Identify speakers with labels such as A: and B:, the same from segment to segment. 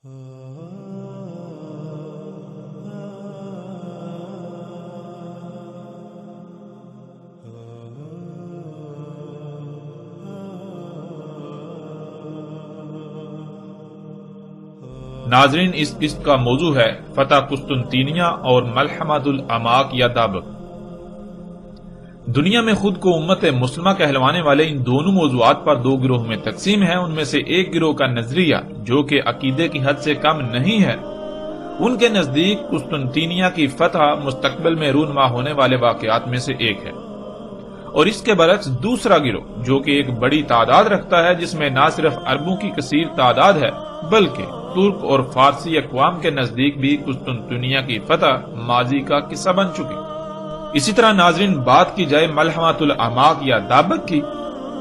A: ناظرین، اس قسط کا موضوع ہے فتح قسطنطینیہ اور ملحمۃ الاماک یا دابق۔ دنیا میں خود کو امت مسلمہ کہلوانے والے ان دونوں موضوعات پر دو گروہ میں تقسیم ہے۔ ان میں سے ایک گروہ کا نظریہ، جو کہ عقیدے کی حد سے کم نہیں ہے، ان کے نزدیک قسطنطینیہ کی فتح مستقبل میں رونما ہونے والے واقعات میں سے ایک ہے، اور اس کے برعکس دوسرا گروہ، جو کہ ایک بڑی تعداد رکھتا ہے، جس میں نہ صرف عربوں کی کثیر تعداد ہے بلکہ ترک اور فارسی اقوام کے نزدیک بھی قسطنطینیہ کی فتح ماضی کا قصہ بن چکی۔ اسی طرح ناظرین، بات کی جائے ملحمۃ الاماک یا دابق کی،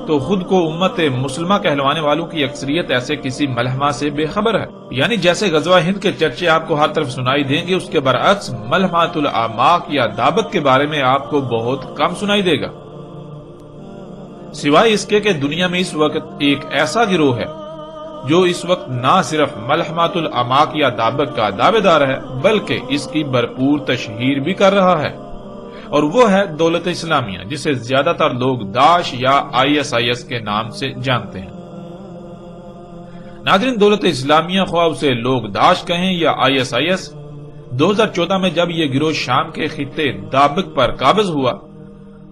A: تو خود کو امت مسلمہ کہلوانے والوں کی اکثریت ایسے کسی ملحمہ سے بے خبر ہے، یعنی جیسے غزوہ ہند کے چرچے آپ کو ہر طرف سنائی دیں گے، اس کے برعکس ملحمۃ الاماک یا دابق کے بارے میں آپ کو بہت کم سنائی دے گا، سوائے اس کے کہ دنیا میں اس وقت ایک ایسا گروہ ہے جو اس وقت نہ صرف ملحمۃ الاماک یا دابق کا دعوے دار ہے بلکہ اس کی بھرپور تشہیر بھی کر رہا ہے، اور وہ ہے دولت اسلامیہ، جسے زیادہ تر لوگ داعش یا ISIS کے نام سے جانتے ہیں۔ ناظرین، دولت اسلامیہ، خواہ اسے لوگ داعش کہیں یا ISIS، 2014 میں جب یہ گروہ شام کے خطے دابق پر قابض ہوا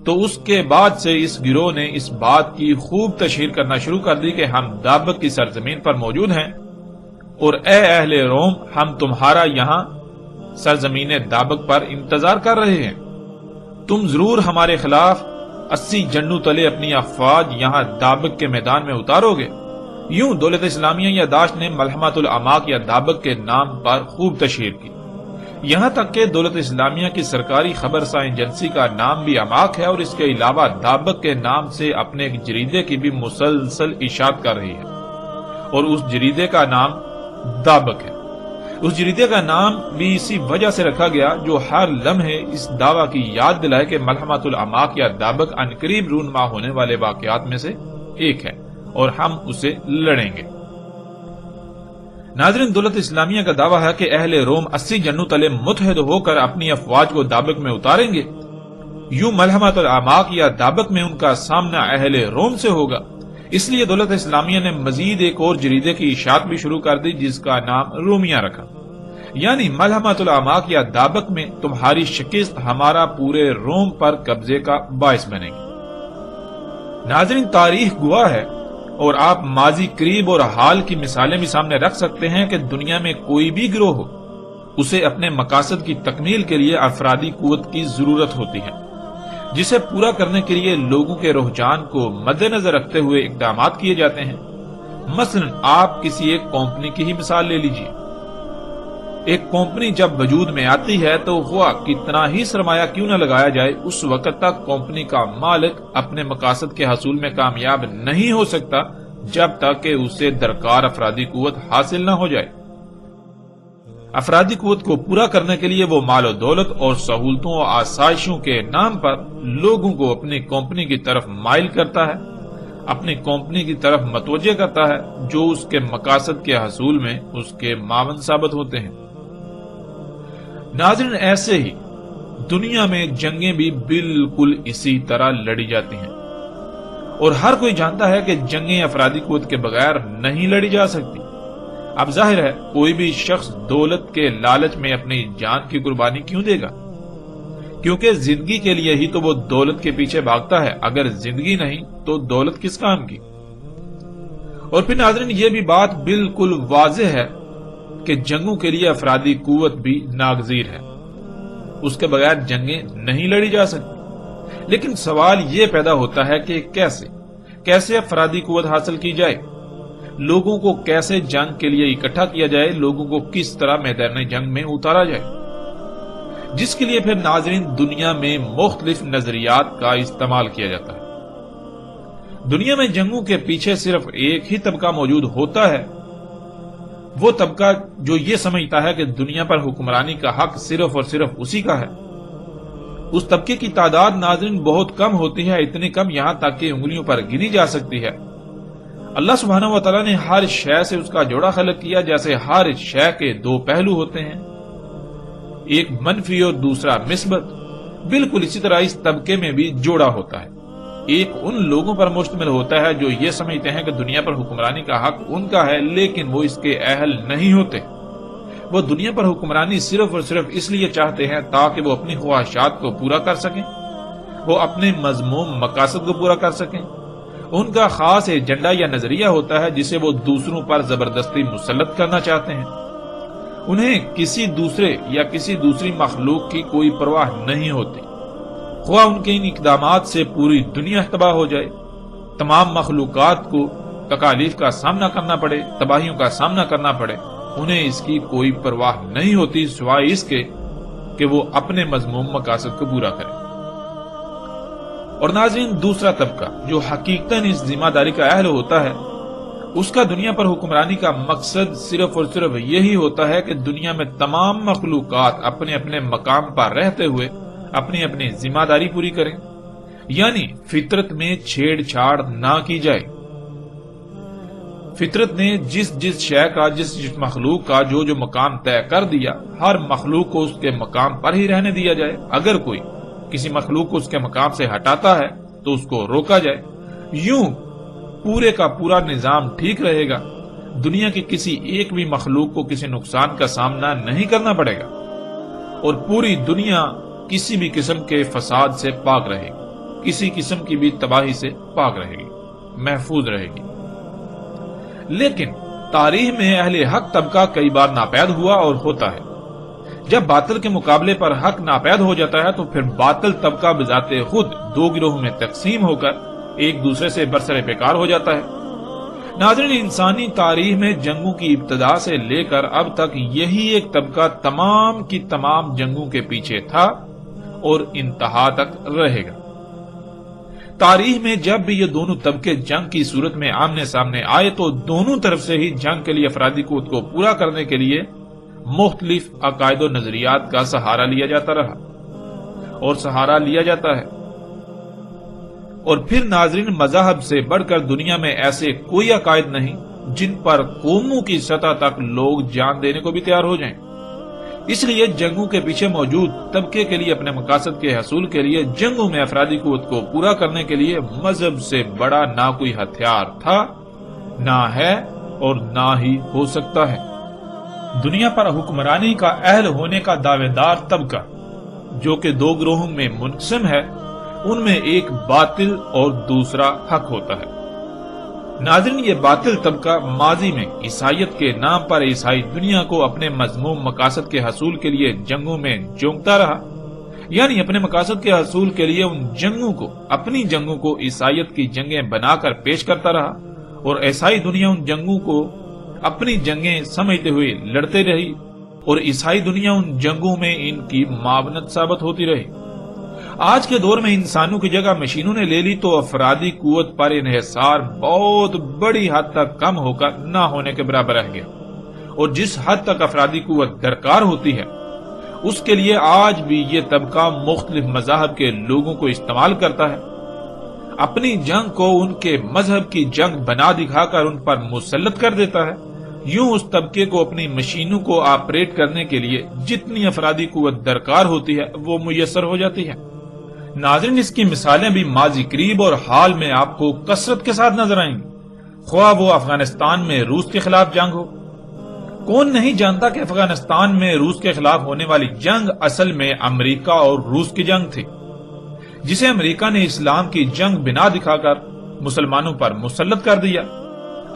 A: تو اس کے بعد سے اس گروہ نے اس بات کی خوب تشہیر کرنا شروع کر دی کہ ہم دابق کی سرزمین پر موجود ہیں، اور اے اہل روم، ہم تمہارا یہاں سرزمین دابق پر انتظار کر رہے ہیں، تم ضرور ہمارے خلاف 80 جنوں تلے اپنی افواج یہاں دابق کے میدان میں اتارو گے۔ یوں دولت اسلامیہ یا داعش نے ملحمۃ الاماک یا دابق کے نام پر خوب تشہیر کی، یہاں تک کہ دولت اسلامیہ کی سرکاری خبرساں ایجنسی کا نام بھی اماک ہے، اور اس کے علاوہ دابق کے نام سے اپنے ایک جریدے کی بھی مسلسل اشاعت کر رہی ہے، اور اس جریدے کا نام دابق ہے۔ اس جریدے کا نام بھی اسی وجہ سے رکھا گیا جو ہر لمحے اس دعویٰ کی یاد دلائے کہ ملحمۃ الاماک یا دابق عنقریب رونما ہونے والے واقعات میں سے ایک ہے اور ہم اسے لڑیں گے۔ ناظرین، دولت اسلامیہ کا دعویٰ ہے کہ اہل روم 80 جنوں تلے متحد ہو کر اپنی افواج کو دابق میں اتاریں گے۔ یوں ملحمۃ الاماک یا دابق میں ان کا سامنا اہل روم سے ہوگا۔ اس لیے دولت اسلامیہ نے مزید ایک اور جریدے کی اشاعت بھی شروع کر دی جس کا نام رومیہ رکھا، یعنی ملحمۃ الاماک یا دابق میں تمہاری شکست ہمارا پورے روم پر قبضے کا باعث بنے گی۔ ناظرین، تاریخ گواہ ہے، اور آپ ماضی قریب اور حال کی مثالیں بھی سامنے رکھ سکتے ہیں کہ دنیا میں کوئی بھی گروہ ہو، اسے اپنے مقاصد کی تکمیل کے لیے افرادی قوت کی ضرورت ہوتی ہے، جسے پورا کرنے کے لیے لوگوں کے رجحان کو مد نظر رکھتے ہوئے اقدامات کیے جاتے ہیں۔ مثلا آپ کسی ایک کمپنی کی ہی مثال لے لیجئے۔ ایک کمپنی جب وجود میں آتی ہے تو خواہ کتنا ہی سرمایہ کیوں نہ لگایا جائے، اس وقت تک کمپنی کا مالک اپنے مقاصد کے حصول میں کامیاب نہیں ہو سکتا جب تک کہ اسے درکار افرادی قوت حاصل نہ ہو جائے۔ افرادی قوت کو پورا کرنے کے لیے وہ مال و دولت اور سہولتوں اور آسائشوں کے نام پر لوگوں کو اپنی کمپنی کی طرف مائل کرتا ہے، اپنی کمپنی کی طرف متوجہ کرتا ہے، جو اس کے مقاصد کے حصول میں اس کے معاون ثابت ہوتے ہیں۔ ناظرین، ایسے ہی دنیا میں جنگیں بھی بالکل اسی طرح لڑی جاتی ہیں، اور ہر کوئی جانتا ہے کہ جنگیں افرادی قوت کے بغیر نہیں لڑی جا سکتی۔ اب ظاہر ہے کوئی بھی شخص دولت کے لالچ میں اپنی جان کی قربانی کیوں دے گا، کیونکہ زندگی کے لیے ہی تو وہ دولت کے پیچھے بھاگتا ہے، اگر زندگی نہیں تو دولت کس کام کی۔ اور پھر ناظرین، یہ بھی بات بالکل واضح ہے کہ جنگوں کے لیے افرادی قوت بھی ناگزیر ہے، اس کے بغیر جنگیں نہیں لڑی جا سکتی۔ لیکن سوال یہ پیدا ہوتا ہے کہ کیسے افرادی قوت حاصل کی جائے، لوگوں کو کیسے جنگ کے لیے اکٹھا کیا جائے، لوگوں کو کس طرح میدان جنگ میں اتارا جائے، جس کے لیے پھر ناظرین دنیا میں مختلف نظریات کا استعمال کیا جاتا ہے۔ دنیا میں جنگوں کے پیچھے صرف ایک ہی طبقہ موجود ہوتا ہے، وہ طبقہ جو یہ سمجھتا ہے کہ دنیا پر حکمرانی کا حق صرف اور صرف اسی کا ہے۔ اس طبقے کی تعداد ناظرین بہت کم ہوتی ہے، اتنی کم یہاں تک کہ انگلیوں پر گنی جا سکتی ہے۔ اللہ سبحانہ و تعالیٰ نے ہر شے سے اس کا جوڑا خلق کیا، جیسے ہر شے کے دو پہلو ہوتے ہیں، ایک منفی اور دوسرا مثبت، بالکل اسی طرح اس طبقے میں بھی جوڑا ہوتا ہے۔ ایک ان لوگوں پر مشتمل ہوتا ہے جو یہ سمجھتے ہیں کہ دنیا پر حکمرانی کا حق ان کا ہے، لیکن وہ اس کے اہل نہیں ہوتے۔ وہ دنیا پر حکمرانی صرف اور صرف اس لیے چاہتے ہیں تاکہ وہ اپنی خواہشات کو پورا کر سکیں، وہ اپنے مذموم مقاصد کو پورا کر سکیں۔ ان کا خاص ایجنڈا یا نظریہ ہوتا ہے جسے وہ دوسروں پر زبردستی مسلط کرنا چاہتے ہیں۔ انہیں کسی دوسرے یا کسی دوسری مخلوق کی کوئی پرواہ نہیں ہوتی، خواہ ان کے ان اقدامات سے پوری دنیا تباہ ہو جائے، تمام مخلوقات کو تکالیف کا سامنا کرنا پڑے، تباہیوں کا سامنا کرنا پڑے، انہیں اس کی کوئی پرواہ نہیں ہوتی سوائے اس کے کہ وہ اپنے مذموم مقاصد کو پورا کریں۔ اور ناظرین، دوسرا طبقہ جو حقیقتاً اس ذمہ داری کا اہل ہوتا ہے، اس کا دنیا پر حکمرانی کا مقصد صرف اور صرف یہی ہوتا ہے کہ دنیا میں تمام مخلوقات اپنے اپنے مقام پر رہتے ہوئے اپنی اپنی ذمہ داری پوری کریں، یعنی فطرت میں چھیڑ چھاڑ نہ کی جائے۔ فطرت نے جس شے کا جس مخلوق کا جو مقام طے کر دیا، ہر مخلوق کو اس کے مقام پر ہی رہنے دیا جائے۔ اگر کوئی کسی مخلوق کو اس کے مقام سے ہٹاتا ہے تو اس کو روکا جائے، یوں پورے کا پورا نظام ٹھیک رہے گا، دنیا کی کسی ایک بھی مخلوق کو کسی نقصان کا سامنا نہیں کرنا پڑے گا، اور پوری دنیا کسی بھی قسم کے فساد سے پاک رہے گی، کسی قسم کی بھی تباہی سے پاک رہے گی، محفوظ رہے گی۔ لیکن تاریخ میں اہل حق طبقہ کئی بار ناپید ہوا اور ہوتا ہے۔ جب باطل کے مقابلے پر حق ناپید ہو جاتا ہے تو پھر باطل طبقہ بذات خود دو گروہوں میں تقسیم ہو کر ایک دوسرے سے برسر پیکار ہو جاتا ہے۔ ناظرین، انسانی تاریخ میں جنگوں کی ابتدا سے لے کر اب تک یہی ایک طبقہ تمام کی تمام جنگوں کے پیچھے تھا اور انتہا تک رہے گا۔ تاریخ میں جب بھی یہ دونوں طبقے جنگ کی صورت میں آمنے سامنے آئے تو دونوں طرف سے ہی جنگ کے لیے افرادی قوت کو پورا کرنے کے لیے مختلف عقائد و نظریات کا سہارا لیا جاتا رہا اور سہارا لیا جاتا ہے۔ اور پھر ناظرین، مذہب سے بڑھ کر دنیا میں ایسے کوئی عقائد نہیں جن پر قوموں کی سطح تک لوگ جان دینے کو بھی تیار ہو جائیں۔ اس لیے جنگوں کے پیچھے موجود طبقے کے لیے اپنے مقاصد کے حصول کے لیے جنگوں میں افرادی قوت کو پورا کرنے کے لیے مذہب سے بڑا نہ کوئی ہتھیار تھا، نہ ہے اور نہ ہی ہو سکتا ہے۔ دنیا پر حکمرانی کا اہل ہونے کا دعوے دار طبقہ جو کہ دو گروہوں میں منقسم ہے، ان میں ایک باطل اور دوسرا حق ہوتا ہے۔ ناظرین، یہ باطل طبقہ ماضی میں عیسائیت کے نام پر عیسائی دنیا کو اپنے مذموم مقاصد کے حصول کے لیے جنگوں میں جونکتا رہا، یعنی اپنے مقاصد کے حصول کے لیے اپنی جنگوں کو عیسائیت کی جنگیں بنا کر پیش کرتا رہا، اور عیسائی دنیا ان جنگوں کو اپنی جنگیں سمجھتے ہوئے لڑتے رہی، اور عیسائی دنیا ان جنگوں میں ان کی معاونت ثابت ہوتی رہی۔ آج کے دور میں انسانوں کی جگہ مشینوں نے لے لی تو افرادی قوت پر انحصار بہت بڑی حد تک کم ہو کر نہ ہونے کے برابر رہ گیا، اور جس حد تک افرادی قوت درکار ہوتی ہے اس کے لیے آج بھی یہ طبقہ مختلف مذاہب کے لوگوں کو استعمال کرتا ہے، اپنی جنگ کو ان کے مذہب کی جنگ بنا دکھا کر ان پر مسلط کر دیتا ہے۔ یوں اس طبقے کو اپنی مشینوں کو آپریٹ کرنے کے لیے جتنی افرادی قوت درکار ہوتی ہے وہ میسر ہو جاتی ہے۔ ناظرین، اس کی مثالیں بھی ماضی قریب اور حال میں آپ کو کثرت کے ساتھ نظر آئیں گی، خواہ وہ افغانستان میں روس کے خلاف جنگ ہو۔ کون نہیں جانتا کہ افغانستان میں روس کے خلاف ہونے والی جنگ اصل میں امریکہ اور روس کی جنگ تھی، جسے امریکہ نے اسلام کی جنگ بنا دکھا کر مسلمانوں پر مسلط کر دیا۔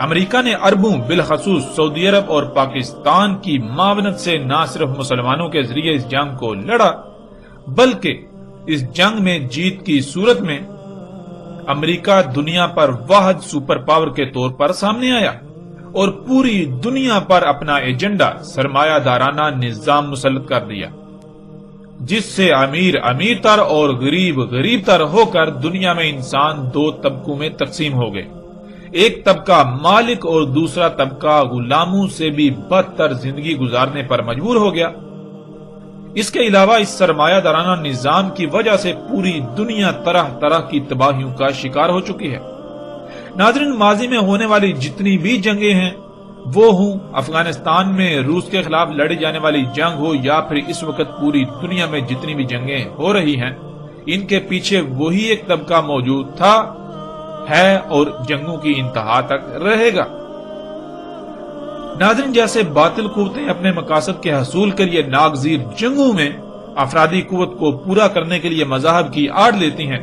A: امریکہ نے اربوں بالخصوص سعودی عرب اور پاکستان کی معاونت سے نہ صرف مسلمانوں کے ذریعے اس جنگ کو لڑا، بلکہ اس جنگ میں جیت کی صورت میں امریکہ دنیا پر واحد سپر پاور کے طور پر سامنے آیا اور پوری دنیا پر اپنا ایجنڈا سرمایہ دارانہ نظام مسلط کر دیا، جس سے امیر امیر تر اور غریب غریب تر ہو کر دنیا میں انسان دو طبقوں میں تقسیم ہو گئے، ایک طبقہ مالک اور دوسرا طبقہ غلاموں سے بھی بدتر زندگی گزارنے پر مجبور ہو گیا۔ اس کے علاوہ اس سرمایہ دارانہ نظام کی وجہ سے پوری دنیا طرح طرح کی تباہیوں کا شکار ہو چکی ہے۔ ناظرین، ماضی میں ہونے والی جتنی بھی جنگیں ہیں، وہ ہوں افغانستان میں روس کے خلاف لڑی جانے والی جنگ ہو یا پھر اس وقت پوری دنیا میں جتنی بھی جنگیں ہو رہی ہیں، ان کے پیچھے وہی ایک طبقہ موجود تھا، ہے اور جنگوں کی انتہا تک رہے گا۔ ناظرین، جیسے باطل قوتیں اپنے مقاصد کے حصول کے لیے ناگزیر جنگوں میں افرادی قوت کو پورا کرنے کے لیے مذاہب کی آڑ لیتی ہیں،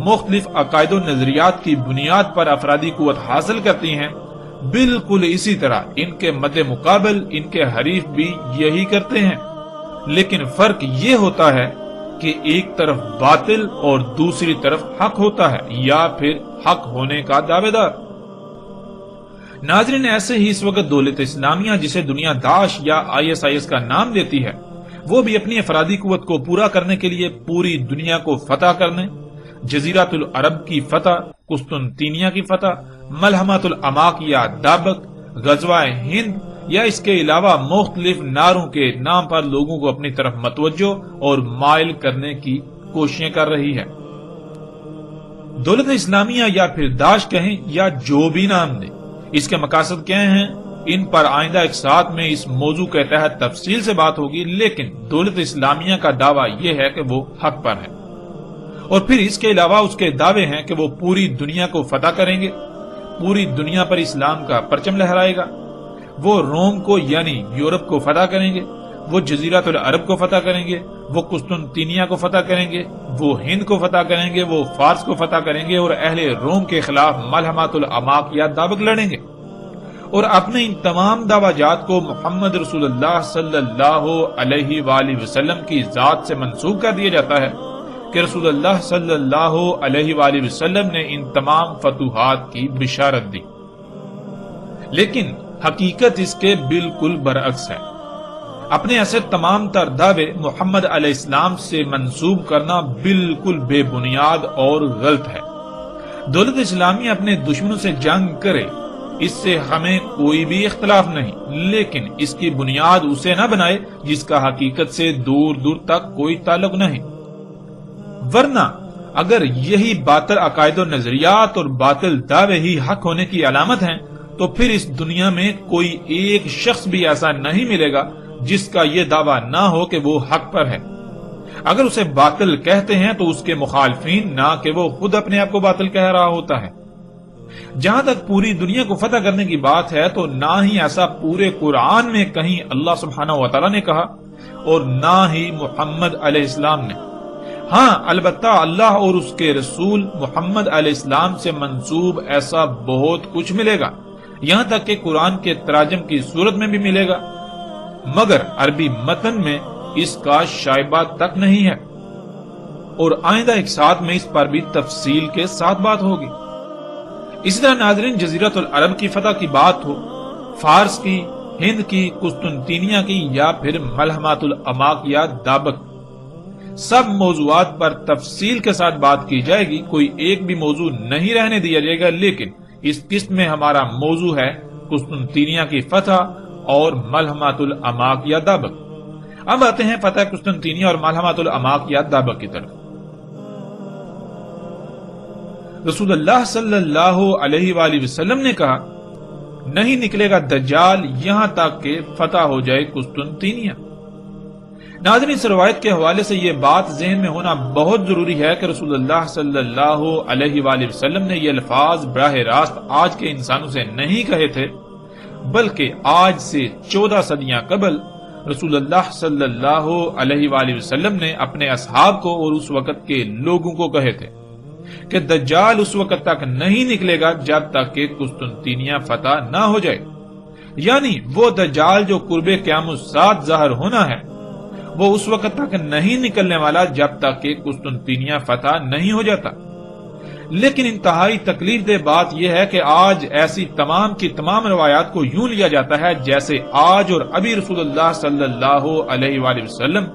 A: مختلف عقائد و نظریات کی بنیاد پر افرادی قوت حاصل کرتی ہیں، بالکل اسی طرح ان کے مد مقابل ان کے حریف بھی یہی کرتے ہیں، لیکن فرق یہ ہوتا ہے کہ ایک طرف باطل اور دوسری طرف حق ہوتا ہے یا پھر حق ہونے کا دعوے دار۔ ناظرین، ایسے ہی اس وقت دولت اسلامیہ، جسے دنیا داعش یا ISIS کا نام دیتی ہے، وہ بھی اپنی افرادی قوت کو پورا کرنے کے لیے پوری دنیا کو فتح کرنے، جزیرۃ العرب کی فتح، قسطنطینیہ کی فتح، ملحمۃ الاماک یا دابق، غزوہ ہند یا اس کے علاوہ مختلف نعروں کے نام پر لوگوں کو اپنی طرف متوجہ اور مائل کرنے کی کوششیں کر رہی ہے۔ دولت اسلامیہ یا پھر داعش کہیں یا جو بھی نام دیں، اس کے مقاصد کیا ہیں، ان پر آئندہ ایک ساتھ میں اس موضوع کے تحت تفصیل سے بات ہوگی، لیکن دولت اسلامیہ کا دعویٰ یہ ہے کہ وہ حق پر ہے، اور پھر اس کے علاوہ اس کے دعوے ہیں کہ وہ پوری دنیا کو فتح کریں گے، پوری دنیا پر اسلام کا پرچم لہرائے گا، وہ روم کو یعنی یورپ کو فتح کریں گے، وہ جزیرۃ العرب کو فتح کریں گے، وہ قسطنطینیہ کو فتح کریں گے، وہ ہند کو فتح کریں گے، وہ فارس کو فتح کریں گے اور اہل روم کے خلاف ملحمۃ الاماک یا دابق لڑیں گے، اور اپنے ان تمام دعویٰ جات کو محمد رسول اللہ صلی اللہ علیہ وآلہ وسلم کی ذات سے منسوب کر دیا جاتا ہے کہ رسول اللہ صلی اللہ علیہ وآلہ وسلم نے ان تمام فتوحات کی بشارت دی، لیکن حقیقت اس کے بالکل برعکس ہے۔ اپنے ایسے تمام تر دعوے محمد علیہ السلام سے منسوب کرنا بالکل بے بنیاد اور غلط ہے۔ دولت اسلامیہ اپنے دشمنوں سے جنگ کرے، اس سے ہمیں کوئی بھی اختلاف نہیں، لیکن اس کی بنیاد اسے نہ بنائے جس کا حقیقت سے دور دور تک کوئی تعلق نہیں، ورنہ اگر یہی باطل عقائد و نظریات اور باطل دعوے ہی حق ہونے کی علامت ہیں، تو پھر اس دنیا میں کوئی ایک شخص بھی ایسا نہیں ملے گا جس کا یہ دعویٰ نہ ہو کہ وہ حق پر ہے۔ اگر اسے باطل کہتے ہیں تو اس کے مخالفین، نہ کہ وہ خود اپنے آپ کو باطل کہہ رہا ہوتا ہے۔ جہاں تک پوری دنیا کو فتح کرنے کی بات ہے تو نہ ہی ایسا پورے قرآن میں کہیں اللہ سبحانہ و تعالیٰ نے کہا اور نہ ہی محمد علیہ السلام نے۔ ہاں، البتہ اللہ اور اس کے رسول محمد علیہ السلام سے منسوب ایسا بہت کچھ ملے گا، یہاں تک کہ قرآن کے تراجم کی صورت میں بھی ملے گا، مگر عربی متن میں اس کا شائبہ تک نہیں ہے، اور آئندہ ایک ساتھ میں اس پر بھی تفصیل کے ساتھ بات ہوگی۔ اسی طرح ناظرین، جزیرۃ العرب کی فتح کی بات ہو، فارس کی، ہند کی، قسطنطینیہ کی یا پھر ملحمۃ الاماک یا دابق، سب موضوعات پر تفصیل کے ساتھ بات کی جائے گی، کوئی ایک بھی موضوع نہیں رہنے دیا جائے گا، لیکن اس قسط میں ہمارا موضوع ہے قسطنطینیہ کی فتح اور ملحمۃ الاماک یا دابق۔ اب آتے ہیں فتح قسطنطینیہ اور ملحمۃ الاماک یا دابق کی طرف۔ رسول اللہ صلی اللہ علیہ وآلہ وسلم نے کہا، نہیں نکلے گا دجال یہاں تک کہ فتح ہو جائے قسطنطینیہ۔ ناظرین، اس روایت کے حوالے سے یہ بات ذہن میں ہونا بہت ضروری ہے کہ رسول اللہ صلی اللہ علیہ وآلہ وسلم نے یہ الفاظ براہ راست آج کے انسانوں سے نہیں کہے تھے، بلکہ آج سے 14 صدیاں قبل رسول اللہ صلی اللہ علیہ وآلہ وسلم نے اپنے اصحاب کو اور اس وقت کے لوگوں کو کہے تھے کہ دجال اس وقت تک نہیں نکلے گا جب تک کہ قسطنطینیہ فتح نہ ہو جائے، یعنی وہ دجال جو قرب قیام الساعت ظاہر ہونا ہے وہ اس وقت تک نہیں نکلنے والا جب تک کہ قسطنطینیہ فتح نہیں ہو جاتا۔ لیکن انتہائی تکلیف دہ بات یہ ہے کہ آج ایسی تمام کی تمام روایات کو یوں لیا جاتا ہے جیسے آج اور ابھی رسول اللہ صلی اللہ علیہ وآلہ وسلم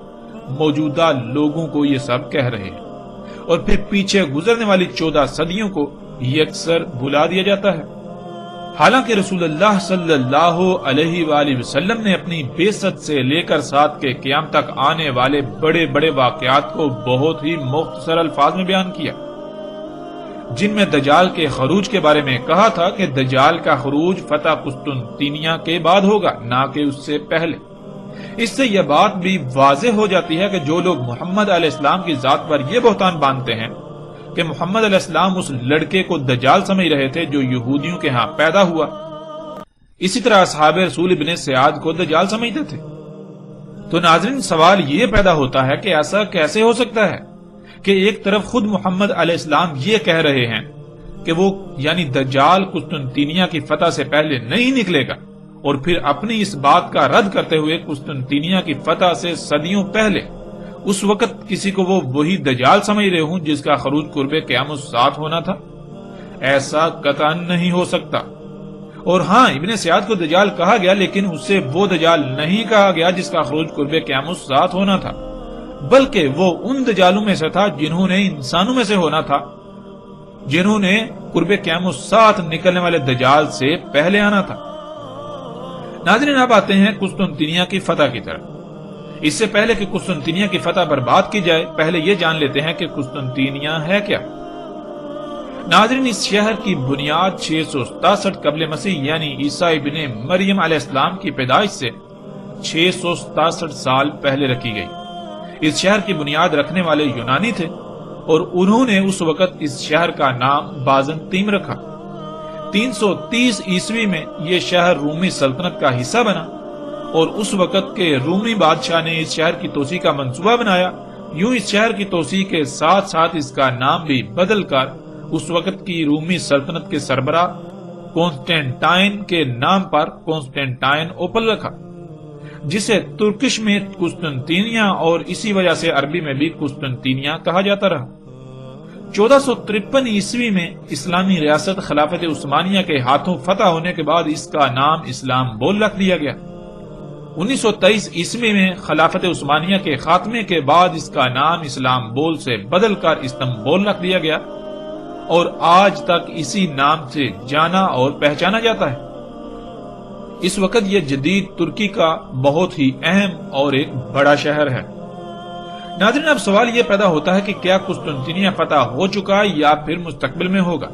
A: موجودہ لوگوں کو یہ سب کہہ رہے ہیں، اور پھر پیچھے گزرنے والی 14 صدیوں کو یکسر بھلا دیا جاتا ہے۔ حالانکہ رسول اللہ صلی اللہ علیہ وآلہ وسلم نے اپنی بعثت سے لے کر ساتھ کے قیام تک آنے والے بڑے بڑے واقعات کو بہت ہی مختصر الفاظ میں بیان کیا۔ جن میں دجال کے خروج کے بارے میں کہا تھا کہ دجال کا خروج فتح قسطنطینیہ کے بعد ہوگا، نہ کہ اس سے پہلے۔ اس سے یہ بات بھی واضح ہو جاتی ہے کہ جو لوگ محمد علیہ السلام کی ذات پر یہ بہتان باندھتے ہیں کہ محمد علیہ السلام اس لڑکے کو دجال سمجھ رہے تھے جو یہودیوں کے ہاں پیدا ہوا، اسی طرح اصحاب رسول ابن سیاد کو دجال سمجھتے تھے۔ تو ناظرین، سوال یہ پیدا ہوتا ہے کہ ایسا کیسے ہو سکتا ہے کہ ایک طرف خود محمد علیہ السلام یہ کہہ رہے ہیں کہ وہ یعنی دجال قسطنطینیہ کی فتح سے پہلے نہیں نکلے گا، اور پھر اپنی اس بات کا رد کرتے ہوئے قسطنطینیہ کی فتح سے صدیوں پہلے اس وقت کسی کو وہ وہی دجال سمجھ رہے ہوں جس کا خروج قرب قیامت الساعۃ ہونا تھا؟ ایسا قطعاً نہیں ہو سکتا۔ اور ہاں، ابن سیاد کو دجال کہا گیا، لیکن اس سے وہ دجال نہیں کہا گیا جس کا خروج قرب قیامت الساعۃ ہونا تھا، بلکہ وہ ان دجالوں میں سے تھا جنہوں نے انسانوں میں سے ہونا تھا، جنہوں نے قرب قیامت الساعۃ نکلنے والے دجال سے پہلے آنا تھا۔ ناظرین، اب آتے ہیں قسطنطینیہ کی فتح کی طرف۔ اس سے پہلے کہ قسطنطینیہ کی فتح پر بات کی جائے، پہلے یہ جان لیتے ہیں کہ قسطنطینیہ ہے کیا۔ ناظرین، اس شہر کی بنیاد 667 قبل مسیح یعنی عیسیٰ ابن مریم علیہ السلام کی پیدائش سے 667 سال پہلے رکھی گئی۔ اس شہر کی بنیاد رکھنے والے یونانی تھے، اور انہوں نے اس وقت اس شہر کا نام بازنطین رکھا۔ 330 عیسوی میں یہ شہر رومی سلطنت کا حصہ بنا، اور اس وقت کے رومی بادشاہ نے اس شہر کی توسیع کا منصوبہ بنایا۔ یوں اس شہر کی توسیع کے ساتھ ساتھ اس کا نام بھی بدل کر اس وقت کی رومی سلطنت کے سربراہ کونسٹینٹائن کے نام پر کونسٹینٹائن اوپل رکھا، جسے ترکش میں قسطنطینیہ اور اسی وجہ سے عربی میں بھی قسطنطینیہ کہا جاتا رہا۔ 1453 عیسوی میں اسلامی ریاست خلافت عثمانیہ کے ہاتھوں فتح ہونے کے بعد اس کا نام اسلام بول رکھ دیا گیا۔ 1923 عیسوی میں خلافت عثمانیہ کے خاتمے کے بعد اس کا نام اسلام بول سے بدل کر استنبول رکھ دیا گیا، اور آج تک اسی نام سے جانا اور پہچانا جاتا ہے۔ اس وقت یہ جدید ترکی کا بہت ہی اہم اور ایک بڑا شہر ہے۔ ناظرین، اب سوال یہ پیدا ہوتا ہے کہ کیا قسطنطینیہ فتح ہو چکا یا پھر مستقبل میں ہوگا؟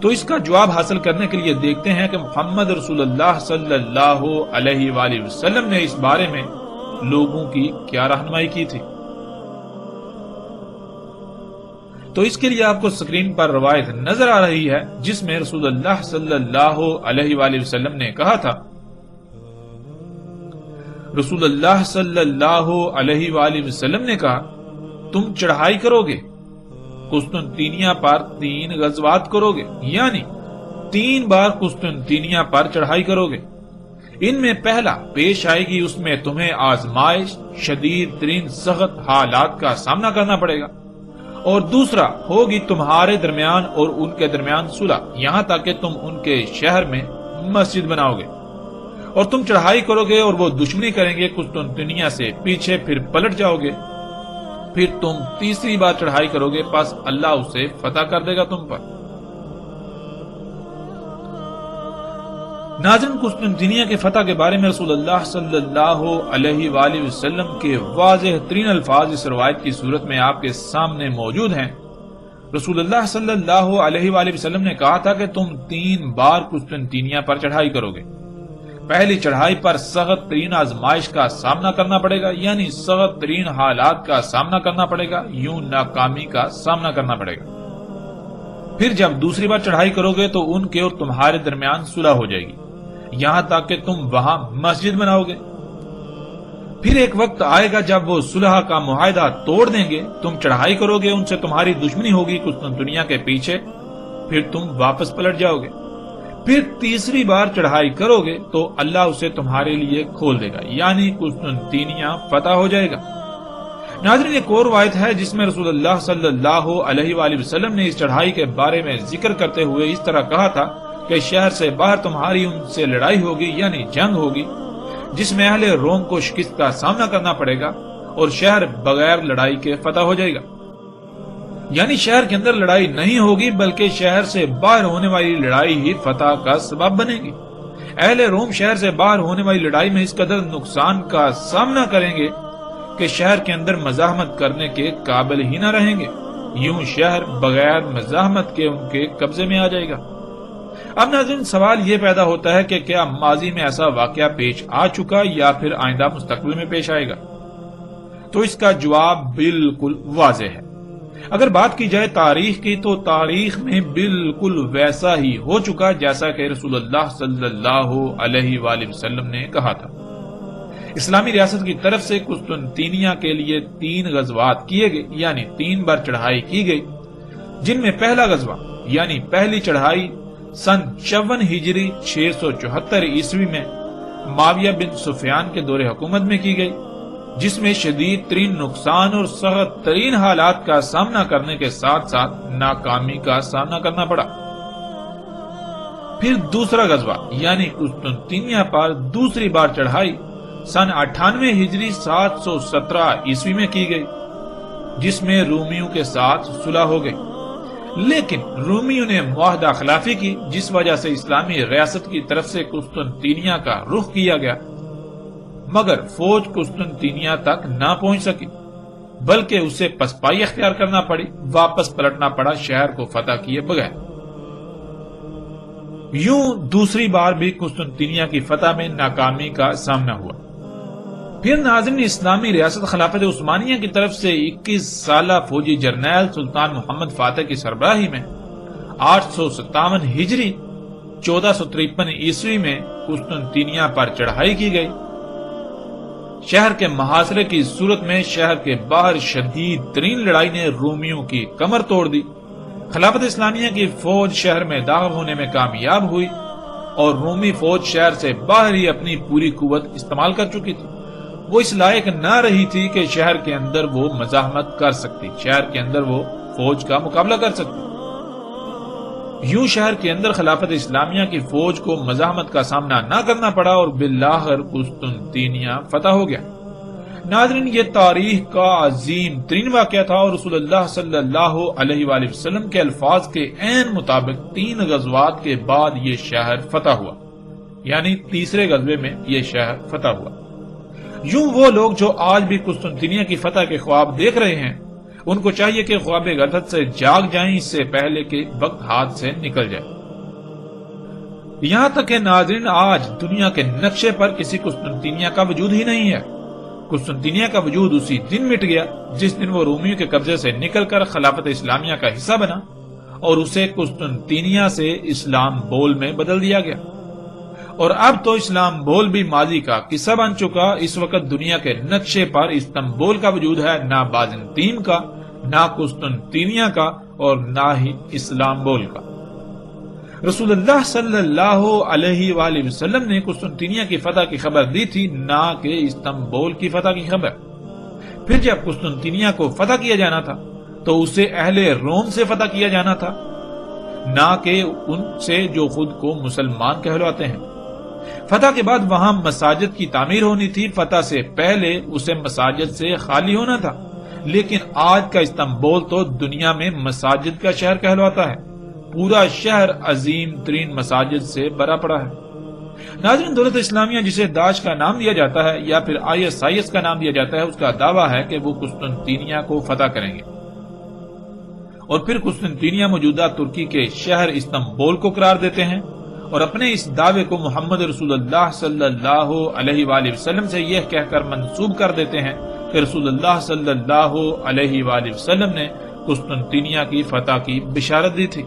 A: تو اس کا جواب حاصل کرنے کے لیے دیکھتے ہیں کہ محمد رسول اللہ صلی اللہ علیہ وآلہ وسلم نے اس بارے میں لوگوں کی کیا رہنمائی کی تھی۔ تو اس کے لیے آپ کو سکرین پر روایت نظر آ رہی ہے جس میں رسول اللہ صلی اللہ علیہ وآلہ وسلم نے کہا تھا، رسول اللہ صلی اللہ علیہ وآلہ وسلم نے کہا، تم چڑھائی کرو گے، قسطنطینیہ پر 3 غزوات کرو گے، یعنی 3 بار قسطنطینیہ پر چڑھائی کرو گے۔ ان میں پہلا پیش آئے گی، اس میں تمہیں آزمائش، شدید ترین سخت حالات کا سامنا کرنا پڑے گا، اور دوسرا ہوگی تمہارے درمیان اور ان کے درمیان صلح، یہاں تک کہ تم ان کے شہر میں مسجد بناؤ گے، اور تم چڑھائی کرو گے اور وہ دشمنی کریں گے قسطنطینیہ سے پیچھے، پھر پلٹ جاؤ گے، پھر تم تیسری بار چڑھائی کرو گے، پس اللہ اسے فتح کر دے گا تم پر۔ ناظرین، قسطنطینیہ کے فتح کے بارے میں رسول اللہ صلی اللہ علیہ وآلہ وسلم کے واضح ترین الفاظ اس روایت کی صورت میں آپ کے سامنے موجود ہیں۔ رسول اللہ صلی اللہ علیہ وآلہ وسلم نے کہا تھا کہ تم 3 بار قسطنطینیہ پر چڑھائی کرو گے۔ پہلی چڑھائی پر سخت ترین آزمائش کا سامنا کرنا پڑے گا، یعنی سخت ترین حالات کا سامنا کرنا پڑے گا، یوں ناکامی کا سامنا کرنا پڑے گا۔ پھر جب دوسری بار چڑھائی کرو گے تو ان کے اور تمہارے درمیان صلح ہو جائے گی، یہاں تک کہ تم وہاں مسجد بناؤ گے۔ پھر ایک وقت آئے گا جب وہ صلح کا معاہدہ توڑ دیں گے، تم چڑھائی کرو گے، ان سے تمہاری دشمنی ہوگی قسطنطینیہ کے پیچھے، پھر تم واپس پلٹ جاؤ گے۔ پھر تیسری بار چڑھائی کرو گے تو اللہ اسے تمہارے لیے کھول دے گا، یعنی قسطنطینیہ فتح ہو جائے گا۔ ناظرین، ایک اور روایت ہے جس میں رسول اللہ صلی اللہ علیہ وآلہ وسلم نے اس چڑھائی کے بارے میں ذکر کرتے ہوئے اس طرح کہا تھا کہ شہر سے باہر تمہاری ان سے لڑائی ہوگی، یعنی جنگ ہوگی، جس میں اہل روم کو شکست کا سامنا کرنا پڑے گا، اور شہر بغیر لڑائی کے فتح ہو جائے گا۔ یعنی شہر کے اندر لڑائی نہیں ہوگی، بلکہ شہر سے باہر ہونے والی لڑائی ہی فتح کا سبب بنے گی۔ اہل روم شہر سے باہر ہونے والی لڑائی میں اس قدر نقصان کا سامنا کریں گے کہ شہر کے اندر مزاحمت کرنے کے قابل ہی نہ رہیں گے، یوں شہر بغیر مزاحمت کے ان کے قبضے میں آ جائے گا۔ اب ناظرین سوال یہ پیدا ہوتا ہے کہ کیا ماضی میں ایسا واقعہ پیش آ چکا یا پھر آئندہ مستقبل میں پیش آئے گا؟ تو اس کا جواب بالکل واضح ہے۔ اگر بات کی جائے تاریخ کی تو تاریخ میں بالکل ویسا ہی ہو چکا جیسا کہ رسول اللہ صلی اللہ علیہ وآلہ وسلم نے کہا تھا۔ اسلامی ریاست کی طرف سے قسطنطینیہ کے لیے 3 غزوات کیے گئے، یعنی 3 بار چڑھائی کی گئی، جن میں پہلا غزوہ یعنی پہلی چڑھائی سن 54 ہجری 674 عیسوی میں معاویہ بن سفیان کے دور حکومت میں کی گئی، جس میں شدید ترین نقصان اور سخت ترین حالات کا سامنا کرنے کے ساتھ ساتھ ناکامی کا سامنا کرنا پڑا۔ پھر دوسرا غزوہ یعنی قسطنطینیہ پر دوسری بار چڑھائی سن 98 ہجری 717 عیسوی میں کی گئی، جس میں رومیوں کے ساتھ صلح ہو گئی، لیکن رومیوں نے معاہدہ خلافی کی، جس وجہ سے اسلامی ریاست کی طرف سے قسطنطینیہ کا رخ کیا گیا، مگر فوج قسطنطینیہ تک نہ پہنچ سکی، بلکہ اسے پسپائی اختیار کرنا پڑی، واپس پلٹنا پڑا شہر کو فتح کیے بغیر۔ یوں دوسری بار بھی قسطنطینیہ کی فتح میں ناکامی کا سامنا ہوا۔ پھر ناظرین اسلامی ریاست خلافت عثمانیہ کی طرف سے 21 سالہ فوجی جرنیل سلطان محمد فاتح کی سربراہی میں 857 ہجری 1453 عیسوی میں قسطنطینیہ پر چڑھائی کی گئی۔ شہر کے محاصرے کی صورت میں شہر کے باہر شدید ترین لڑائی نے رومیوں کی کمر توڑ دی۔ خلافت اسلامیہ کی فوج شہر میں داخل ہونے میں کامیاب ہوئی اور رومی فوج شہر سے باہر ہی اپنی پوری قوت استعمال کر چکی تھی۔ وہ اس لائق نہ رہی تھی کہ شہر کے اندر وہ مزاحمت کر سکتی، شہر کے اندر وہ فوج کا مقابلہ کر سکتی۔ یوں شہر کے اندر خلافت اسلامیہ کی فوج کو مزاحمت کا سامنا نہ کرنا پڑا اور بالآخر قسطنطینیہ فتح ہو گیا۔ ناظرین یہ تاریخ کا عظیم ترین واقعہ تھا اور رسول اللہ صلی اللہ علیہ وآلہ وسلم کے الفاظ کے عین مطابق 3 غزوات کے بعد یہ شہر فتح ہوا، یعنی تیسرے غزوے میں یہ شہر فتح ہوا۔ یوں وہ لوگ جو آج بھی قسطنطینیہ کی فتح کے خواب دیکھ رہے ہیں، ان کو چاہیے کہ خواب غفلت سے جاگ جائیں، اس سے پہلے کہ وقت ہاتھ سے نکل جائے۔ یہاں تک کہ ناظرین آج دنیا کے نقشے پر کسی قسطنطینیہ کا وجود ہی نہیں ہے۔ قسطنطینیہ کا وجود اسی دن مٹ گیا جس دن وہ رومیوں کے قبضے سے نکل کر خلافت اسلامیہ کا حصہ بنا اور اسے قسطنطینیہ سے استنبول میں بدل دیا گیا۔ اور اب تو استنبول بھی ماضی کا قصہ بن چکا۔ اس وقت دنیا کے نقشے پر استنبول کا وجود ہے، نہ بازنطین کا، نہ قسطنطینیہ کا اور نہ ہی استنبول کا۔ رسول اللہ صلی اللہ علیہ وآلہ وسلم نے قسطنطینیہ کی فتح کی خبر دی تھی، نہ کہ استنبول کی فتح کی خبر۔ پھر جب قسطنطینیہ کو فتح کیا جانا تھا تو اسے اہل روم سے فتح کیا جانا تھا، نہ کہ ان سے جو خود کو مسلمان کہلاتے ہیں۔ فتح کے بعد وہاں مساجد کی تعمیر ہونی تھی، فتح سے پہلے اسے مساجد سے خالی ہونا تھا، لیکن آج کا استنبول تو دنیا میں مساجد کا شہر کہلاتا ہے۔ پورا شہر عظیم ترین مساجد سے بھرا پڑا ہے۔ ناظرین دولت اسلامیہ جسے داعش کا نام دیا جاتا ہے یا پھر ISIS کا نام دیا جاتا ہے، اس کا دعویٰ ہے کہ وہ قسطنطینیہ کو فتح کریں گے اور پھر قسطنطینیہ موجودہ ترکی کے شہر استنبول کو قرار دیتے ہیں اور اپنے اس دعوے کو محمد رسول اللہ صلی اللہ علیہ وآلہ وسلم سے یہ کہہ کر منسوب کر دیتے ہیں کہ رسول اللہ صلی اللہ علیہ وآلہ وسلم نے قسطنطینیہ کی فتح کی بشارت دی تھی۔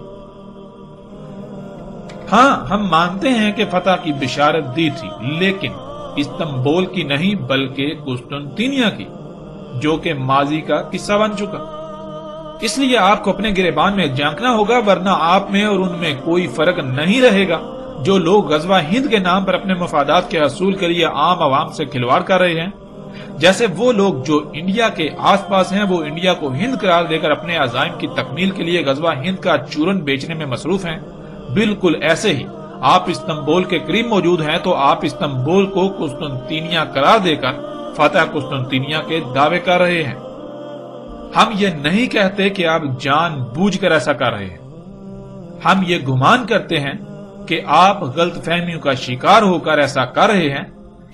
A: ہاں ہم مانتے ہیں کہ فتح کی بشارت دی تھی، لیکن استنبول کی نہیں بلکہ قسطنطینیہ کی، جو کہ ماضی کا قصہ بن چکا۔ اس لیے آپ کو اپنے گریبان میں جھانکنا ہوگا، ورنہ آپ میں اور ان میں کوئی فرق نہیں رہے گا۔ جو لوگ غزوہ ہند کے نام پر اپنے مفادات کے حصول کے لیے عام عوام سے کھلواڑ کر رہے ہیں، جیسے وہ لوگ جو انڈیا کے آس پاس ہیں وہ انڈیا کو ہند قرار دے کر اپنے عزائم کی تکمیل کے لیے غزوہ ہند کا چورن بیچنے میں مصروف ہیں، بالکل ایسے ہی آپ استنبول کے قریب موجود ہیں تو آپ استنبول کو قسطنطینیہ قرار دے کر فتح قسطنطینیہ کے دعوے کر رہے ہیں۔ ہم یہ نہیں کہتے کہ آپ جان بوجھ کر ایسا کر رہے ہیں، ہم یہ گمان کرتے ہیں کہ آپ غلط فہمیوں کا شکار ہو کر ایسا کر رہے ہیں،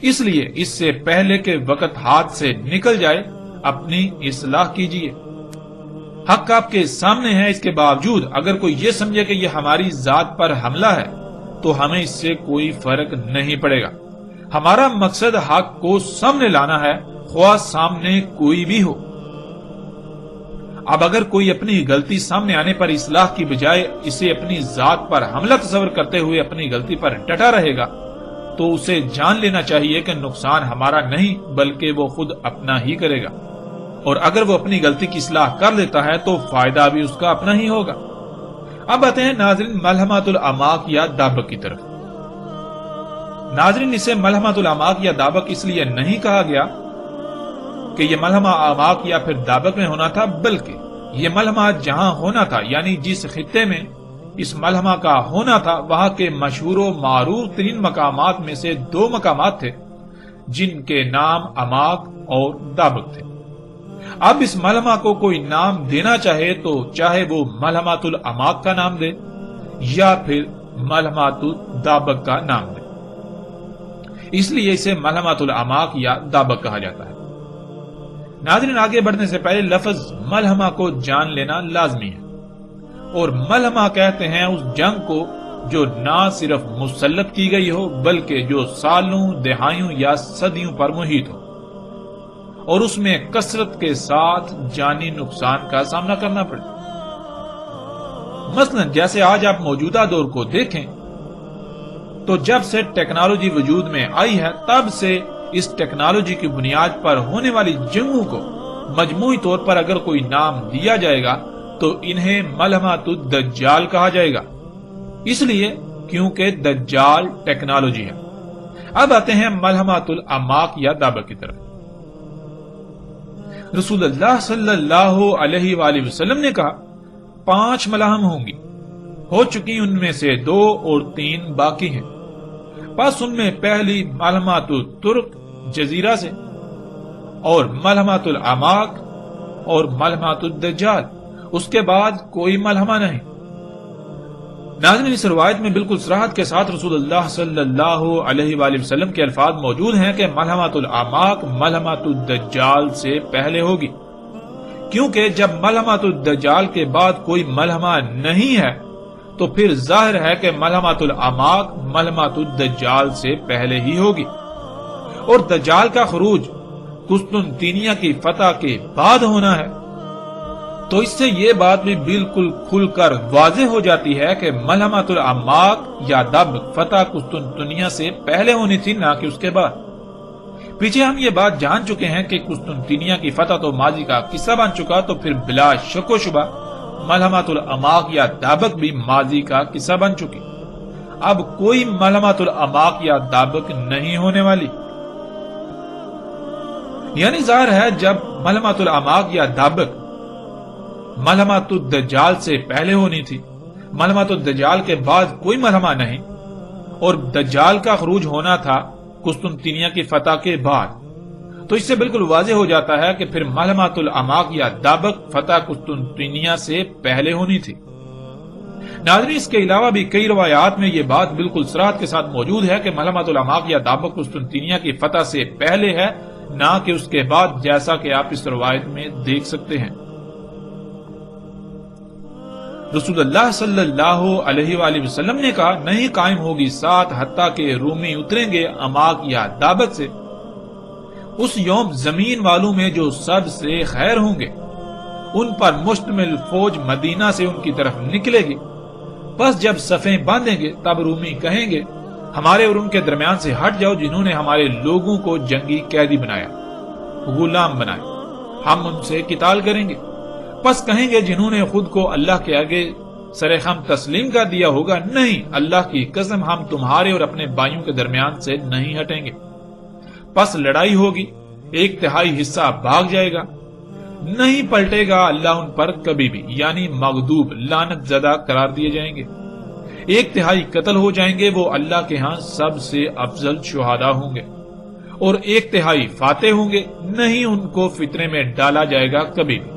A: اس لیے اس سے پہلے کہ وقت ہاتھ سے نکل جائے اپنی اصلاح کیجیے۔ حق آپ کے سامنے ہے، اس کے باوجود اگر کوئی یہ سمجھے کہ یہ ہماری ذات پر حملہ ہے تو ہمیں اس سے کوئی فرق نہیں پڑے گا۔ ہمارا مقصد حق کو سامنے لانا ہے، خواہ سامنے کوئی بھی ہو۔ اب اگر کوئی اپنی غلطی سامنے آنے پر اصلاح کی بجائے اسے اپنی ذات پر حملہ تصور کرتے ہوئے اپنی غلطی پر ڈٹا رہے گا تو اسے جان لینا چاہیے کہ نقصان ہمارا نہیں بلکہ وہ خود اپنا ہی کرے گا، اور اگر وہ اپنی غلطی کی اصلاح کر لیتا ہے تو فائدہ بھی اس کا اپنا ہی ہوگا۔ اب آتے ہیں ناظرین ملحمۃ الاماق یا دابق کی طرف۔ ناظرین اسے ملحمۃ الاماق یا دابق اس لیے نہیں کہا گیا کہ یہ ملحمہ اماق یا پھر دابق میں ہونا تھا، بلکہ یہ ملحمہ جہاں ہونا تھا یعنی جس خطے میں اس ملحمہ کا ہونا تھا وہاں کے مشہور و معروف ترین مقامات میں سے 2 مقامات تھے جن کے نام اماق اور دابق تھے۔ اب اس ملحمہ کو کوئی نام دینا چاہے تو چاہے وہ ملحمۃ الاماق کا نام دے یا پھر ملحمۃ الدابق کا نام دے، اس لیے اسے ملحمۃ الاماق یا دابق کہا جاتا ہے۔ ناظرین آگے بڑھنے سے پہلے لفظ ملحمہ کو جان لینا لازمی ہے، اور ملحمہ کہتے ہیں اس جنگ کو جو نہ صرف مسلط کی گئی ہو بلکہ جو سالوں، دہائیوں یا صدیوں پر محیط ہو اور اس میں کثرت کے ساتھ جانی نقصان کا سامنا کرنا پڑے۔ مثلا جیسے آج آپ موجودہ دور کو دیکھیں تو جب سے ٹیکنالوجی وجود میں آئی ہے تب سے اس ٹیکنالوجی کی بنیاد پر ہونے والی جنگوں کو مجموعی طور پر اگر کوئی نام دیا جائے گا تو انہیں ملحمۃ الدجال کہا جائے گا، اس لیے کیونکہ دجال ٹیکنالوجی ہے۔ اب آتے ہیں ملحمۃ الاماق یا دابق کی طرف۔ رسول اللہ صلی اللہ علیہ وآلہ وسلم نے کہا 5 ملاحم ہوں گی، ہو چکی ان میں سے 2 اور 3 باقی ہیں۔ بس ان میں پہلی ملحمۃ الترک جزیرہ سے اور ملحمۃ الاماق اور ملحمۃ الدجال، اس کے بعد کوئی ملحمہ نہیں۔ ناظرین اس روایت میں بالکل صراحت کے ساتھ رسول اللہ صلی اللہ علیہ وآلہ وسلم کے الفاظ موجود ہیں کہ ملحمۃ الاماق ملحمۃ الدجال سے پہلے ہوگی، کیونکہ جب ملحمۃ الدجال کے بعد کوئی ملحمہ نہیں ہے تو پھر ظاہر ہے کہ ملحمۃ الاماق ملحمۃ الدجال سے پہلے ہی ہوگی، اور دجال کا خروج قسطنطنیہ کی فتح کے بعد ہونا ہے۔ تو اس سے یہ بات بھی بالکل کھل کر واضح ہو جاتی ہے کہ ملحمۃ الاماق یا دابق فتح قسطنطنیہ سے پہلے ہونی تھی، نہ کہ اس کے بعد۔ پیچھے ہم یہ بات جان چکے ہیں کہ قسطنطنیہ کی فتح تو ماضی کا قصہ بن چکا، تو پھر بلا شک و شبہ ملحمۃ الاماق یا دابق بھی ماضی کا قصہ بن چکی۔ اب کوئی ملحمۃ الاماق یا دابق نہیں ہونے والی، یعنی ظاہر ہے جب ملحمۃ الاماق یا دابق ملحمۃ الدجال سے پہلے ہونی تھی، ملحمۃ الدجال کے بعد کوئی ملحمہ نہیں، اور دجال کا خروج ہونا تھا قسطنطنیہ کی فتح کے بعد، تو اس سے بالکل واضح ہو جاتا ہے کہ پھر ملحمۃ الاماق یا دابق فتح قسطنطنیہ سے پہلے ہونی تھی۔ ناظرین اس کے علاوہ بھی کئی روایات میں یہ بات بالکل صراحت کے ساتھ موجود ہے کہ ملحمۃ الاماق یا دابق قسطنطنیہ کی فتح سے پہلے ہے، نہ کہ اس کے بعد، جیسا کہ آپ اس روایت میں دیکھ سکتے ہیں۔ رسول اللہ صلی اللہ علیہ وآلہ وسلم نے کہا نہیں قائم ہوگی ساتھ حتیٰ کہ رومی اتریں گے اماق یا دابق سے، اس یوم زمین والوں میں جو سب سے خیر ہوں گے ان پر مشتمل فوج مدینہ سے ان کی طرف نکلے گی، بس جب صفیں باندھیں گے تب رومی کہیں گے ہمارے اور ان کے درمیان سے ہٹ جاؤ جنہوں نے ہمارے لوگوں کو جنگی قیدی بنایا، غلام بنائے، ہم ان سے قتال کریں گے۔ پس کہیں گے جنہوں نے خود کو اللہ کے آگے سرخم تسلیم کر دیا ہوگا نہیں، اللہ کی قسم ہم تمہارے اور اپنے بھائیوں کے درمیان سے نہیں ہٹیں گے۔ پس لڑائی ہوگی، 1/3 حصہ بھاگ جائے گا، نہیں پلٹے گا اللہ ان پر کبھی بھی، یعنی مغضوب لعنت زدہ قرار دیے جائیں گے۔ 1/3 قتل ہو جائیں گے، وہ اللہ کے ہاں سب سے افضل شہداء ہوں گے، اور 1/3 فاتح ہوں گے، نہیں ان کو فتنے میں ڈالا جائے گا کبھی بھی۔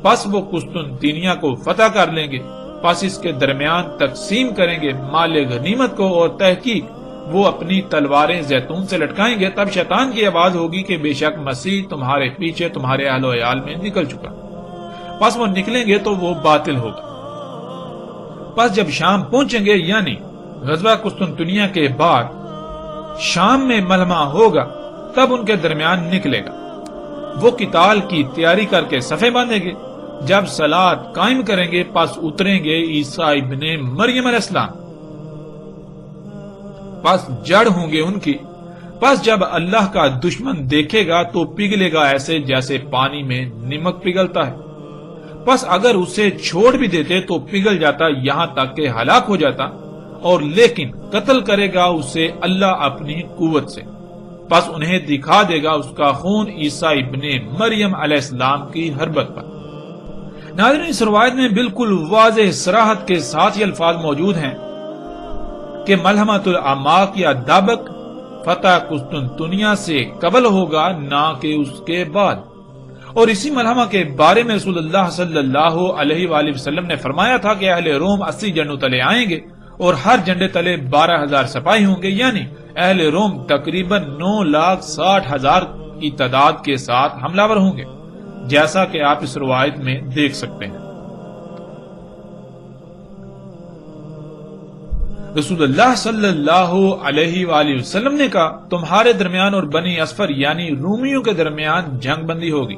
A: پس وہ قسطنطنیہ کو فتح کر لیں گے، پس اس کے درمیان تقسیم کریں گے مال غنیمت کو، اور تحقیق وہ اپنی تلواریں زیتون سے لٹکائیں گے، تب شیطان کی آواز ہوگی کہ بے شک مسیح تمہارے پیچھے تمہارے اہل و عیال میں نکل چکا، پس وہ نکلیں گے تو وہ باطل ہوگا۔ پس جب شام پہنچیں گے یعنی غزوہ قسطنطنیہ کے بعد شام میں ملحمہ ہوگا تب ان کے درمیان نکلے گا۔ وہ قتال کی تیاری کر کے صفیں باندھیں گے۔ جب صلاۃ قائم کریں گے پس اتریں گے عیسیٰ ابن مریم علیہ السلام، پس جڑ ہوں گے ان کی۔ پس جب اللہ کا دشمن دیکھے گا تو پگھلے گا ایسے جیسے پانی میں نمک پگھلتا ہے۔ پس اگر اسے چھوڑ بھی دیتے تو پگھل جاتا یہاں تک کہ ہلاک ہو جاتا، اور لیکن قتل کرے گا اسے اللہ اپنی قوت سے۔ پس انہیں دکھا دے گا اس کا خون عیسیٰ ابن مریم علیہ السلام کی حربت پر۔ ناظرین، اس روایت میں بالکل واضح صراحت کے ساتھ یہ الفاظ موجود ہیں کہ ملحمۃ الاعماق یا دابق فتح قسطنطنیہ سے قبل ہوگا نہ کہ اس کے بعد۔ اور اسی ملحمہ کے بارے میں رسول اللہ صلی اللہ علیہ وآلہ وسلم نے فرمایا تھا کہ اہل روم 80 جنڈوں تلے آئیں گے اور ہر جنڈے تلے 12,000 سپاہی ہوں گے، یعنی اہل روم تقریباً 9,60,000 کی تعداد کے ساتھ حملہ ور ہوں گے، جیسا کہ آپ اس روایت میں دیکھ سکتے ہیں۔ رسول اللہ صلی اللہ علیہ وآلہ وسلم نے کہا تمہارے درمیان اور بنی اصفر یعنی رومیوں کے درمیان جنگ بندی ہوگی،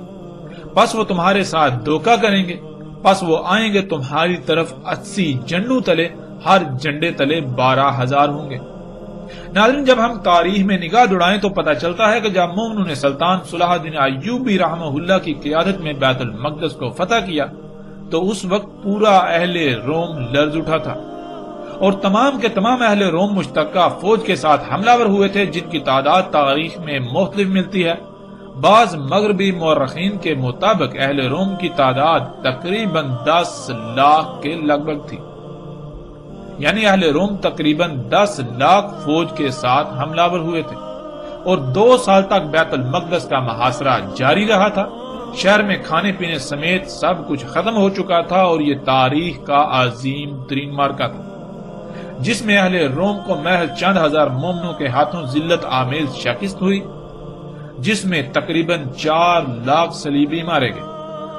A: پس وہ تمہارے ساتھ دھوکہ کریں گے، پس وہ آئیں گے تمہاری طرف 80 جنڈوں تلے، ہر جنڈے تلے 12,000 ہوں گے۔ ناظرین، جب ہم تاریخ میں نگاہ دوڑائیں تو پتہ چلتا ہے کہ جب مومنوں نے سلطان صلاح الدین ایوبی رحمہ اللہ کی قیادت میں بیت المقدس کو فتح کیا تو اس وقت پورا اہل روم لرز اٹھا تھا، اور تمام کے تمام اہل روم مشترکہ فوج کے ساتھ حملہ ور ہوئے تھے، جن کی تعداد تاریخ میں مختلف ملتی ہے۔ بعض مغربی مورخین کے مطابق اہل روم کی تعداد تقریباً 10 لاکھ کے لگ بھگ تھی، یعنی اہل روم تقریباً 10 لاکھ فوج کے ساتھ حملہ ور ہوئے تھے، اور 2 سال تک بیت المقدس کا محاصرہ جاری رہا تھا۔ شہر میں کھانے پینے سمیت سب کچھ ختم ہو چکا تھا، اور یہ تاریخ کا عظیم ترین معرکہ تھا جس میں اہل روم کو محض چند ہزار مومنوں کے ہاتھوں ذلت آمیز شکست ہوئی، جس میں تقریباً 4 لاکھ صلیبی مارے گئے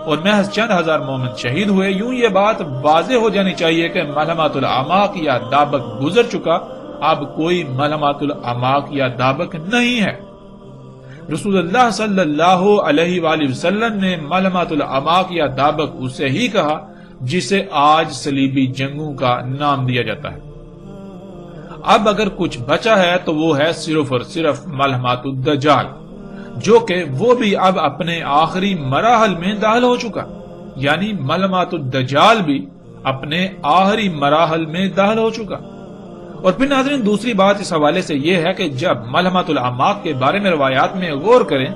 A: اور محض چند ہزار مومن شہید ہوئے۔ یوں یہ بات واضح ہو جانی چاہیے کہ ملحمۃ الاعماق یا دابق گزر چکا، اب کوئی ملحمۃ الاعماق یا دابق نہیں ہے۔ رسول اللہ صلی اللہ علیہ وآلہ وسلم نے ملحمۃ الاعماق یا دابق اسے ہی کہا جسے آج صلیبی جنگوں کا نام دیا جاتا ہے۔ اب اگر کچھ بچا ہے تو وہ ہے صرف اور صرف ملحمۃ الدجال، جو کہ وہ بھی اب اپنے آخری مراحل میں داخل ہو چکا، یعنی ملحمۃ الدجال بھی اپنے آخری مراحل میں داخل ہو چکا۔ اور پھر ناظرین، دوسری بات اس حوالے سے یہ ہے کہ جب ملحمۃ الاعماق کے بارے میں روایات میں غور کریں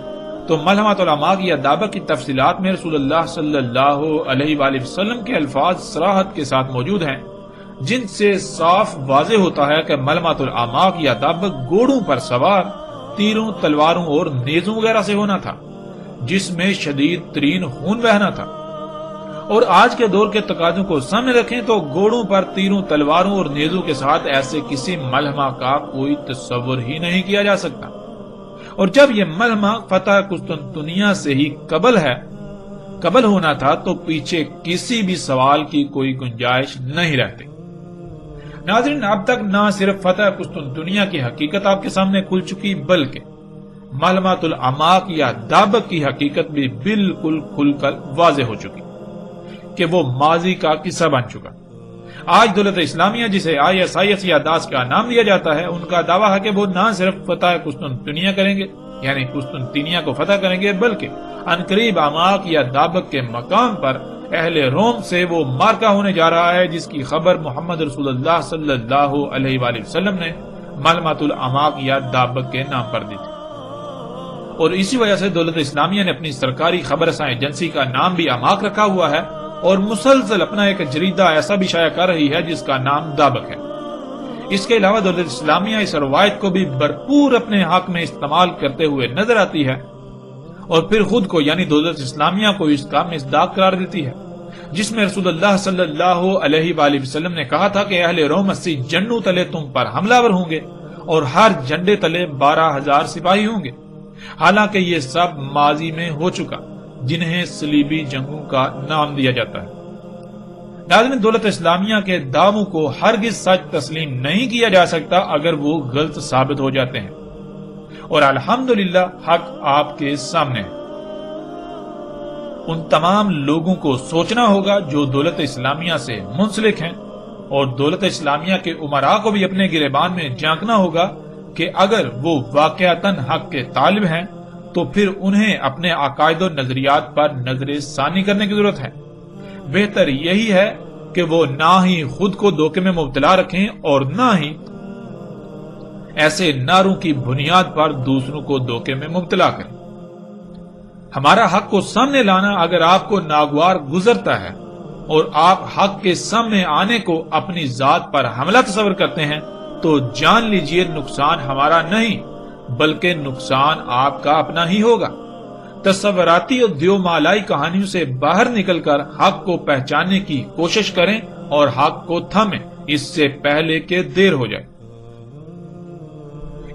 A: تو ملحمۃ الاعماق یا دابق کی تفصیلات میں رسول اللہ صلی اللہ علیہ وآلہ وسلم کے الفاظ صراحت کے ساتھ موجود ہیں، جن سے صاف واضح ہوتا ہے کہ ملحمۃ الاعماق یا دابق گھوڑوں پر سوار تیروں، تلواروں اور نیزوں وغیرہ سے ہونا تھا، جس میں شدید ترین خون بہنا تھا۔ اور آج کے دور کے تقاضوں کو سامنے رکھیں تو گھوڑوں پر تیروں، تلواروں اور نیزوں کے ساتھ ایسے کسی ملحمہ کا کوئی تصور ہی نہیں کیا جا سکتا۔ اور جب یہ ملحمہ فتح قسطنطنیہ سے ہی قبل ہونا تھا تو پیچھے کسی بھی سوال کی کوئی گنجائش نہیں رہتی۔ ناظرین، اب تک نہ صرف فتح قسطنطنیہ کی حقیقت آپ کے سامنے کھل چکی، بلکہ ملحمۃ الاعماق یا دابق کی حقیقت بھی بالکل کھل کر واضح ہو چکی کہ وہ ماضی کا قصہ بن چکا۔ آج دولت اسلامیہ، جسے ISIS یا داعش کا نام دیا جاتا ہے، ان کا دعویٰ ہے کہ وہ نہ صرف فتح قسطنطنیہ کریں گے، یعنی قسطنطنیہ کو فتح کریں گے، بلکہ عنقریب اعماق یا دابق کے مقام پر اہل روم سے وہ معرکہ ہونے جا رہا ہے جس کی خبر محمد رسول اللہ صلی اللہ علیہ وآلہ وسلم نے ملحمۃ الاعماق یا دابق کے نام پر دی تھی۔ اور اسی وجہ سے دولت اسلامیہ نے اپنی سرکاری خبر رساں ایجنسی کا نام بھی اعماق رکھا ہوا ہے، اور مسلسل اپنا ایک جریدہ ایسا بھی شائع کر رہی ہے جس کا نام دابق ہے۔ اس کے علاوہ دولت اسلامیہ اس روایت کو بھی بھرپور اپنے حق میں استعمال کرتے ہوئے نظر آتی ہے، اور پھر خود کو یعنی دولت اسلامیہ کو اس کا مصداق قرار دیتی ہے، جس میں رسول اللہ صلی اللہ علیہ وآلہ وسلم نے کہا تھا کہ اہل روم 80 جنڈوں تلے تم پر حملہ ور ہوں گے اور ہر جنڈے تلے 12,000 سپاہی ہوں گے۔ حالانکہ یہ سب ماضی میں ہو چکا، جنہیں صلیبی جنگوں کا نام دیا جاتا ہے۔ ناظرین، دولت اسلامیہ کے دعووں کو ہرگز سچ تسلیم نہیں کیا جا سکتا اگر وہ غلط ثابت ہو جاتے ہیں، اور الحمدللہ حق آپ کے سامنے ہے۔ ان تمام لوگوں کو سوچنا ہوگا جو دولت اسلامیہ سے منسلک ہیں، اور دولت اسلامیہ کے امراء کو بھی اپنے گریبان میں جھانکنا ہوگا کہ اگر وہ واقعتاً حق کے طالب ہیں تو پھر انہیں اپنے عقائد و نظریات پر نظر ثانی کرنے کی ضرورت ہے۔ بہتر یہی ہے کہ وہ نہ ہی خود کو دھوکے میں مبتلا رکھیں اور نہ ہی ایسے نعروں کی بنیاد پر دوسروں کو دھوکے میں مبتلا کریں۔ ہمارا حق کو سامنے لانا اگر آپ کو ناگوار گزرتا ہے اور آپ حق کے سامنے آنے کو اپنی ذات پر حملہ تصور کرتے ہیں تو جان لیجئے نقصان ہمارا نہیں بلکہ نقصان آپ کا اپنا ہی ہوگا۔ تصوراتی اور دیو مالائی کہانیوں سے باہر نکل کر حق کو پہچاننے کی کوشش کریں اور حق کو تھامیں، اس سے پہلے کہ دیر ہو جائے۔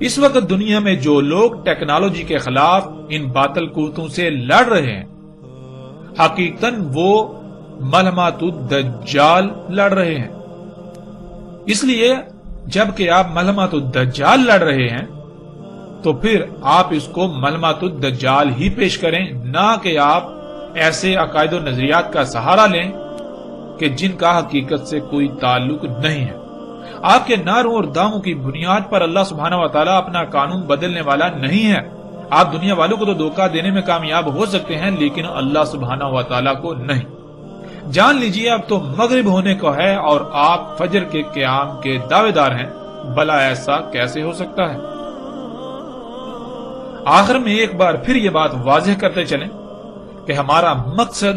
A: اس وقت دنیا میں جو لوگ ٹیکنالوجی کے خلاف ان باطل قوتوں سے لڑ رہے ہیں، حقیقتاً وہ ملہمات الدجال لڑ رہے ہیں۔ اس لیے جبکہ آپ ملہمات الدجال لڑ رہے ہیں تو پھر آپ اس کو ملہمات الدجال ہی پیش کریں، نہ کہ آپ ایسے عقائد و نظریات کا سہارا لیں کہ جن کا حقیقت سے کوئی تعلق نہیں ہے۔ آپ کے نعروں اور دعووں کی بنیاد پر اللہ سبحانہ و تعالیٰ اپنا قانون بدلنے والا نہیں ہے۔ آپ دنیا والوں کو تو دھوکہ دینے میں کامیاب ہو سکتے ہیں لیکن اللہ سبحانہ و تعالیٰ کو نہیں۔ جان لیجئے اب تو مغرب ہونے کو ہے اور آپ فجر کے قیام کے دعوے دار ہیں، بھلا ایسا کیسے ہو سکتا ہے؟ آخر میں ایک بار پھر یہ بات واضح کرتے چلیں کہ ہمارا مقصد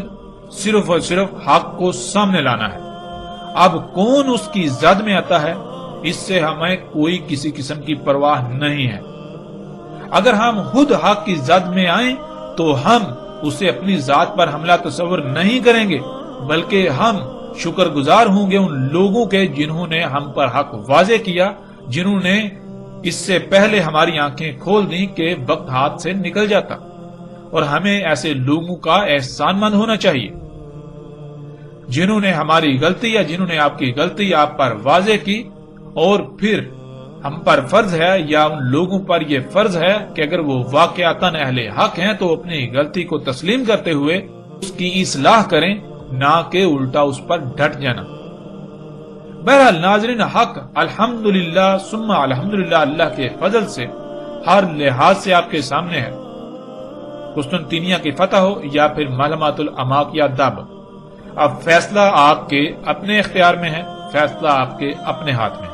A: صرف اور صرف حق کو سامنے لانا ہے۔ اب کون اس کی زد میں آتا ہے اس سے ہمیں کوئی کسی قسم کی پرواہ نہیں ہے۔ اگر ہم خود حق کی زد میں آئیں تو ہم اسے اپنی ذات پر حملہ تصور نہیں کریں گے بلکہ ہم شکر گزار ہوں گے ان لوگوں کے جنہوں نے ہم پر حق واضح کیا، جنہوں نے اس سے پہلے ہماری آنکھیں کھول دیں کہ وقت ہاتھ سے نکل جاتا، اور ہمیں ایسے لوگوں کا احسان مند ہونا چاہیے جنہوں نے ہماری غلطی یا جنہوں نے آپ کی غلطی آپ پر واضح کی، اور پھر ہم پر فرض ہے یا ان لوگوں پر یہ فرض ہے کہ اگر وہ واقعتاً اہل حق ہیں تو اپنی غلطی کو تسلیم کرتے ہوئے اس کی اصلاح کریں، نہ کہ الٹا اس پر ڈٹ جانا۔ بہرحال ناظرین، حق الحمدللہ ثم الحمدللہ اللہ کے فضل سے ہر لحاظ سے آپ کے سامنے ہے۔ قسطنطنیہ کی فتح ہو یا پھر ملہمات الاماک یا داب، اب فیصلہ آپ کے اپنے اختیار میں ہے، فیصلہ آپ کے اپنے ہاتھ میں ہے۔